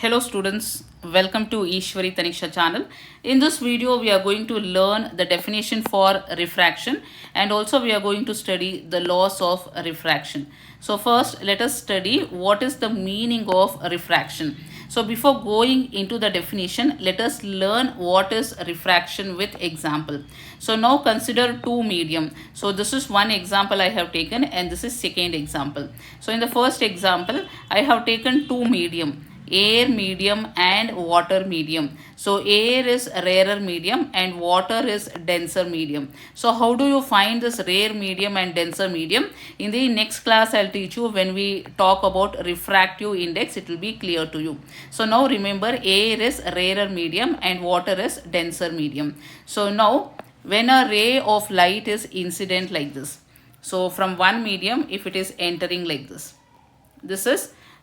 Hello students, welcome to Eshwari Thaniksha channel. In this video, we are going to learn the definition for refraction and also we are going to study the laws of refraction. So first, let us study what is the meaning of refraction. So before going into the definition, let us learn what is refraction with example. So now consider two medium. So this is one example I have taken and this is second example. So in the first example, I have taken two medium, air medium and water medium. So air is rarer medium and water is denser medium. So how do you find this rare medium and denser medium? In the next class I'll teach you. When we talk about refractive index, it will be clear to you. So now remember, air is rarer medium and water is denser medium. So now when a ray of light is incident like this, so from one medium, if it is entering like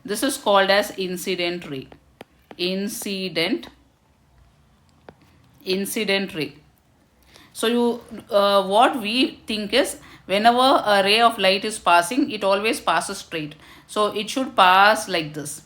this is called as incident ray. Incident ray. So what we think is, whenever a ray of light is passing, it always passes straight. So it should pass like this.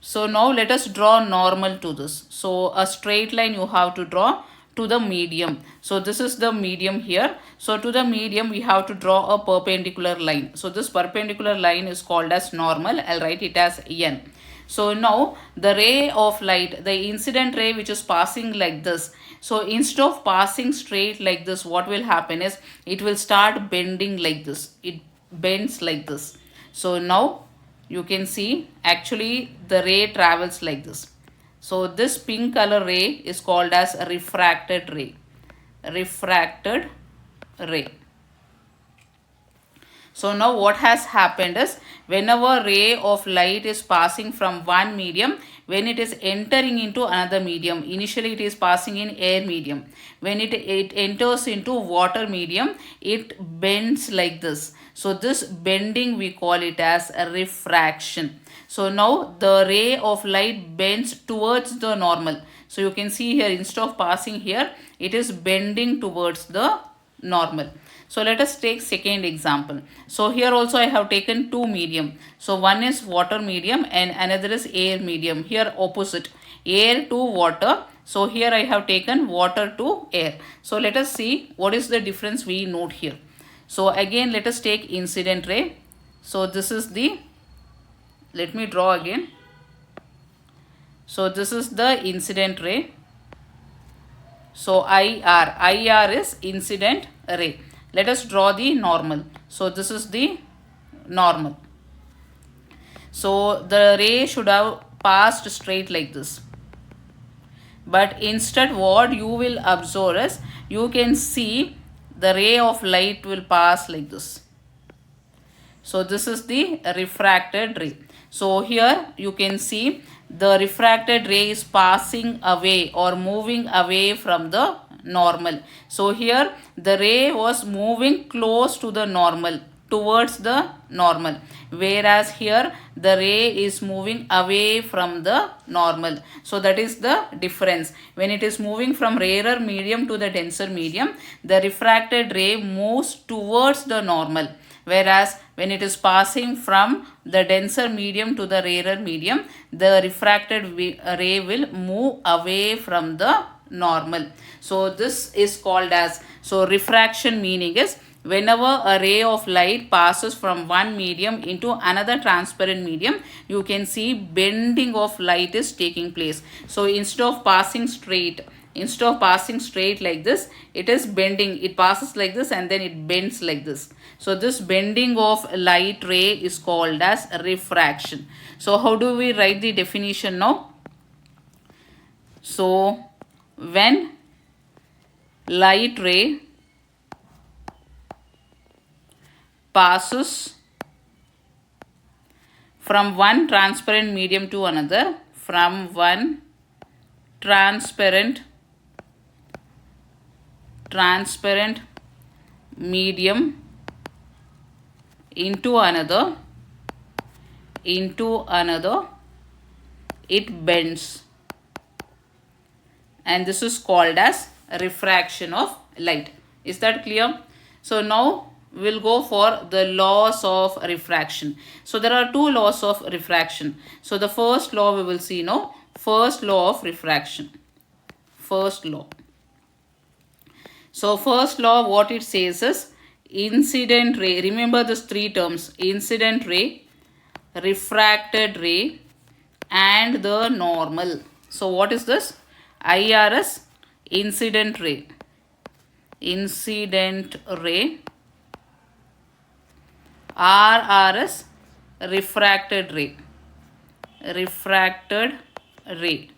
So now let us draw normal to this. So a straight line you have to draw to the medium. So this is the medium here. So to the medium we have to draw a perpendicular line. So this perpendicular line is called as normal. I'll write it as N. So now the ray of light, the incident ray which is passing like this. So instead of passing straight like this, what will happen is it will start bending like this. It bends like this. So now you can see actually the ray travels like this. So this pink color ray is called as a refracted ray. Refracted ray. So now what has happened is, whenever ray of light is passing from one medium, when it is entering into another medium, initially it is passing in air medium. When it enters into water medium, it bends like this. So this bending we call it as a refraction. So now the ray of light bends towards the normal. So you can see here, instead of passing here, it is bending towards the normal. So let us take second example. So here also I have taken two medium. So one is water medium and another is air medium. Here opposite, air to water. So here I have taken water to air. So let us see what is the difference we note here. So again let us take incident ray. So this is the, let me draw again. So this is the incident ray. So IR is incident ray. Let us draw the normal. So this is the normal. So the ray should have passed straight like this. But instead what you will observe is, you can see the ray of light will pass like this. So this is the refracted ray. So here you can see the refracted ray is passing away or moving away from the normal. So here the ray was moving close to the normal, towards the normal, whereas here the ray is moving away from the normal. So that is the difference. When it is moving from rarer medium to the denser medium, the refracted ray moves towards the normal, whereas when it is passing from the denser medium to the rarer medium, the refracted ray will move away from the normal. So this is called as, so refraction meaning is, whenever a ray of light passes from one medium into another transparent medium, you can see bending of light is taking place. So instead of passing straight like this, it is bending. It passes like this and then it bends like this. So this bending of light ray is called as refraction. So how do we write the definition now? So when light ray passes from one transparent medium to another, from one transparent medium into another, it bends, and this is called as refraction of light. Is that clear? So now we'll go for the laws of refraction. So there are two laws of refraction. So the first law we will see now. First law of refraction. First law. So first law, what it says is incident ray. Remember these three terms: incident ray, refracted ray, and the normal. So what is this? IRS, incident ray. Incident ray. RRS, refracted ray. Refracted ray.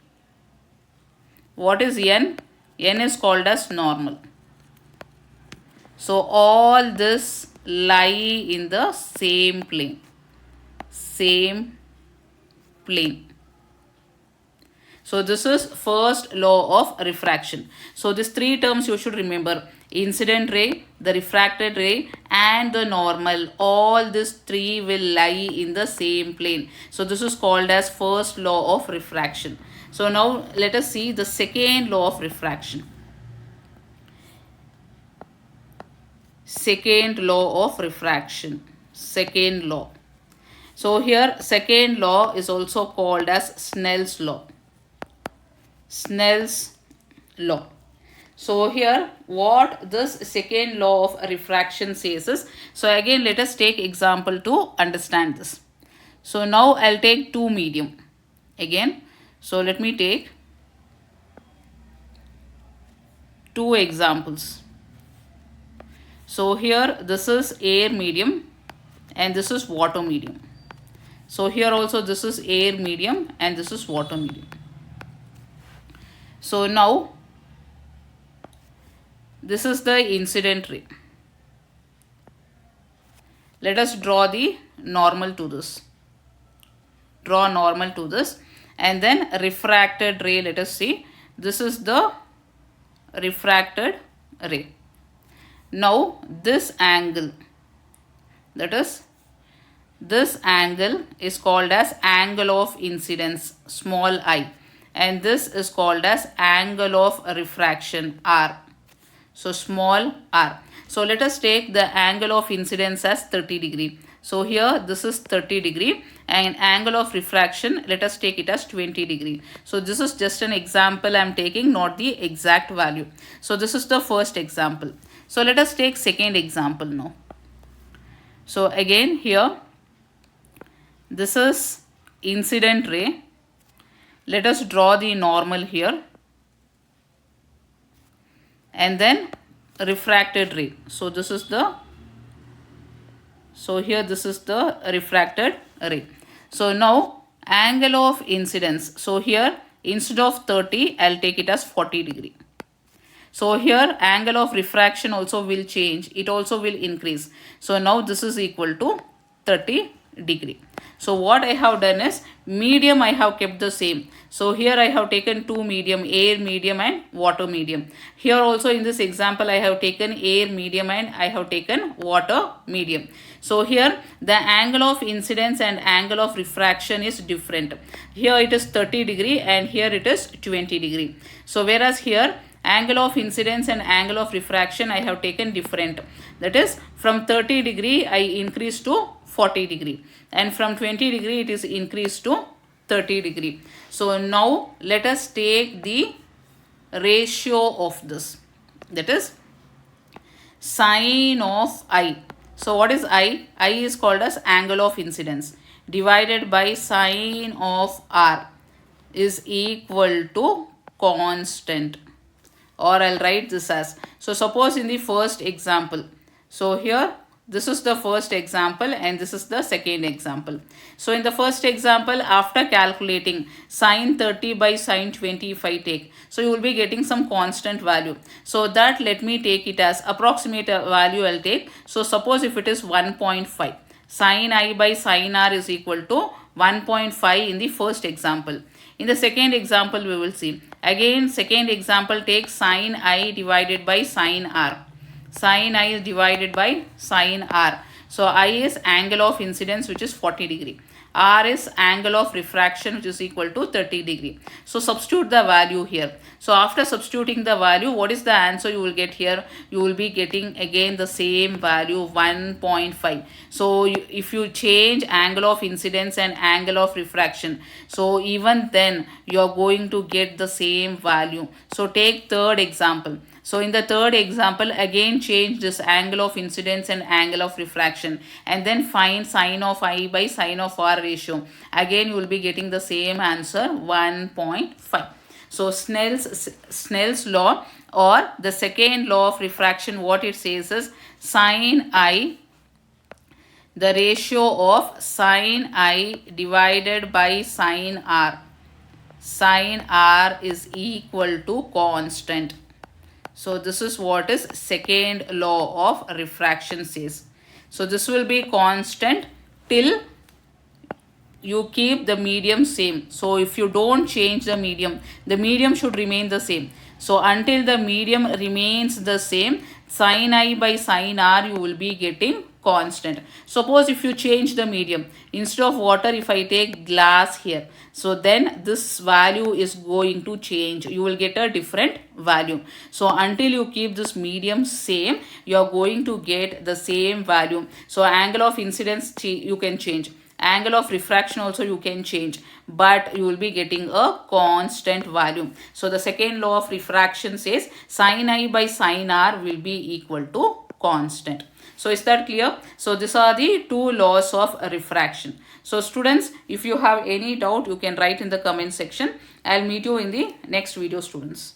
What is N? N is called as normal. So all this lie in the same plane. Same plane. So this is first law of refraction. So these three terms you should remember: incident ray, the refracted ray, and the normal. All these three will lie in the same plane. So this is called as first law of refraction. So now let us see the second law of refraction. Second law of refraction. Second law. So here second law is also called as Snell's law. Snell's law. So here what this second law of refraction says is, so again let us take example to understand this. So now I'll take two medium again. So let me take two examples. So here this is air medium and this is water medium. So here also this is air medium and this is water medium. So now this is the incident ray. Let us draw the normal to this. Draw normal to this, and then refracted ray. Let us see. This is the refracted ray. Now this angle, that is, this angle is called as angle of incidence, small I, and this is called as angle of refraction, R. So small r. So let us take the angle of incidence as 30 degree. So here this is 30 degree and angle of refraction, let us take it as 20 degree. So this is just an example I am taking, not the exact value. So this is the first example. So let us take second example now. So again here this is incident ray. Let us draw the normal here. And then refracted ray. So this is the, so here this is the refracted ray. So now angle of incidence. So here instead of 30, I'll take it as 40 degree. So here angle of refraction also will change. It also will increase. So now this is equal to 30 degree. So what I have done is medium I have kept the same. So here I have taken two medium, air medium and water medium. Here also in this example I have taken air medium and I have taken water medium. So here the angle of incidence and angle of refraction is different. Here it is 30 degree and here it is 20 degree. So whereas here angle of incidence and angle of refraction I have taken different. That is, from 30 degree I increase to 40 degree and from 20 degree it is increased to 30 degree. So now let us take the ratio of this, that is sine of I. So what is I? I is called as angle of incidence divided by sine of R is equal to constant, or I'll write this as, so suppose in the first example, so here this is the first example and this is the second example. So in the first example, after calculating sine 30 by sine 20 if I take, so you will be getting some constant value. So that let me take it as approximate value I'll take. So suppose if it is 1.5, sine I by sine R is equal to 1.5 in the first example. In the second example we will see. Again second example, take sine I divided by sine R. Sine I is divided by sine R. So I is angle of incidence which is 40 degree. R is angle of refraction, which is equal to 30 degree. So substitute the value here. So after substituting the value, what is the answer you will get here? You will be getting again the same value, 1.5. So if you change angle of incidence and angle of refraction, so even then you are going to get the same value. So take third example. So in the third example, again change this angle of incidence and angle of refraction, and then find sine of I by sine of R ratio. Again you will be getting the same answer, 1.5. So Snell's law, or the second law of refraction, what it says is sine I, the ratio of sine I divided by sine R. Sine R is equal to constant. So this is what is second law of refraction says. So this will be constant till you keep the medium same. So if you don't change the medium should remain the same. So until the medium remains the same, sine I by sine R you will be getting constant. Suppose if you change the medium, instead of water, if I take glass here, so then this value is going to change. You will get a different value. So until you keep this medium same, you are going to get the same value. So angle of incidence you can change, angle of refraction also you can change, but you will be getting a constant value. So the second law of refraction says sine I by sine R will be equal to constant. So is that clear? So these are the two laws of refraction. So students, if you have any doubt, you can write in the comment section. I'll meet you in the next video, students.